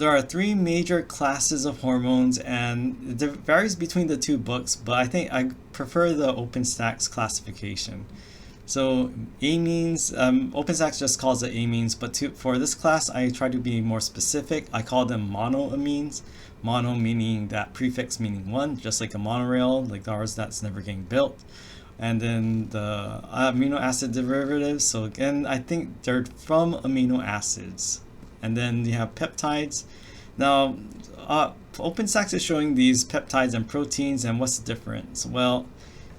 There are three major classes of hormones, and it varies between the two books, but I think I prefer the OpenStax classification. So amines, OpenStax just calls it amines, but for this class, I try to be more specific. I call them monoamines. Mono meaning that prefix meaning one, just like a monorail, like ours that's never getting built. And then the amino acid derivatives. So again, I think they're from amino acids. And then you have peptides. Now, OpenStax is showing these peptides and proteins, and what's the difference? Well,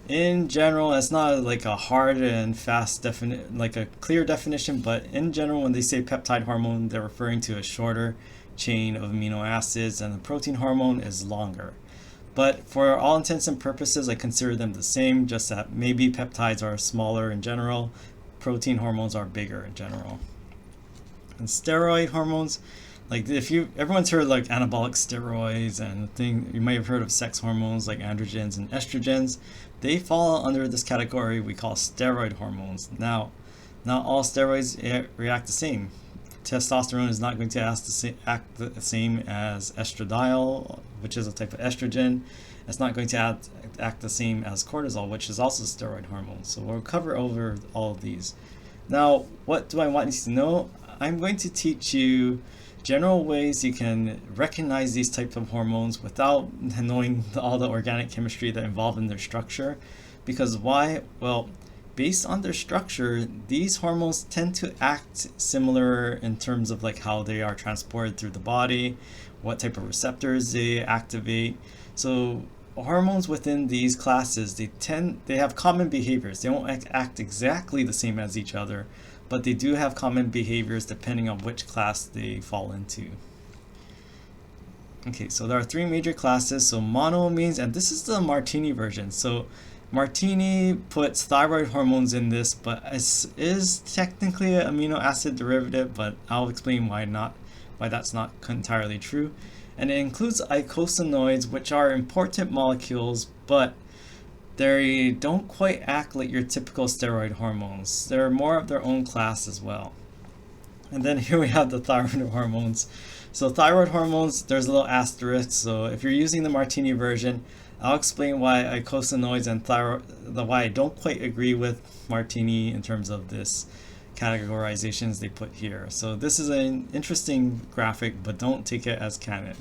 in general, it's not like a hard and fast like a clear definition, but in general, when they say peptide hormone, they're referring to a shorter chain of amino acids, and the protein hormone is longer. But for all intents and purposes, I consider them the same, just that maybe peptides are smaller in general, protein hormones are bigger in general. And steroid hormones, like everyone's heard like anabolic steroids, and you might have heard of sex hormones like androgens and estrogens. They fall under this category we call steroid hormones. Now, not all steroids react the same. Testosterone is not going to act the same as estradiol, which is a type of estrogen. It's not going to act the same as cortisol, which is also steroid hormone. So we'll cover over all of these. Now, what do I want you to know? I'm going to teach you general ways you can recognize these types of hormones without knowing all the organic chemistry that involved in their structure. Because why? Well, based on their structure, these hormones tend to act similar in terms of like how they are transported through the body, what type of receptors they activate. So hormones within these classes, they have common behaviors. They won't act exactly the same as each other, but they do have common behaviors depending on which class they fall into. Okay, so there are three major classes. So monoamines, and this is the Martini version. So Martini puts thyroid hormones in this, but it is technically an amino acid derivative, but I'll explain why that's not entirely true. And it includes eicosanoids, which are important molecules, but they don't quite act like your typical steroid hormones. They're more of their own class as well. And then here we have the thyroid hormones. So thyroid hormones, there's a little asterisk. So if you're using the Martini version, I'll explain why eicosanoids and why I don't quite agree with Martini in terms of this categorizations they put here. So this is an interesting graphic, but don't take it as canon.